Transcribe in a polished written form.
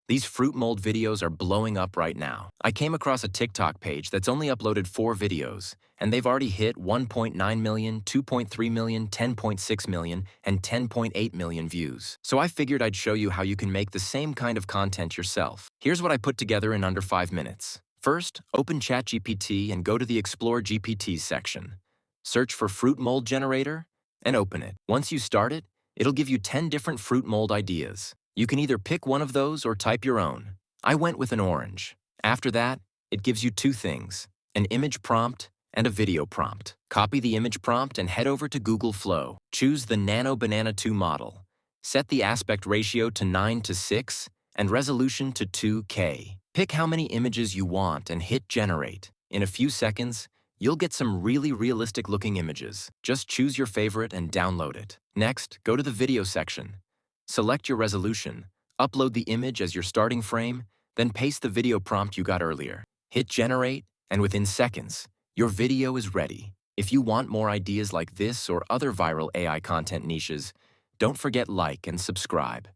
These fruit mold videos are blowing up right now. I came across a TikTok page that's only uploaded 4 videos, and they've already hit 1.9 million, 2.3 million, 10.6 million, and 10.8 million views. So I figured I'd show you how you can make the same kind of content yourself. Here's what I put together in under 5 minutes. First, open ChatGPT and go to the Explore GPTs section. Search for fruit mold generator and open it. Once you start it, it'll give you 10 different fruit mold ideas. You can either pick one of those or type your own. I went with an orange. After that, it gives you 2 things, an image prompt and a video prompt. Copy the image prompt and head over to Google Flow. Choose the Nano Banana 2 model. Set the aspect ratio to 9:6 and resolution to 2K. Pick how many images you want and hit generate. In a few seconds, you'll get some really realistic-looking images. Just choose your favorite and download it. Next, go to the video section. Select your resolution, upload the image as your starting frame, then paste the video prompt you got earlier. Hit generate, and within seconds, your video is ready. If you want more ideas like this or other viral AI content niches, don't forget like and subscribe.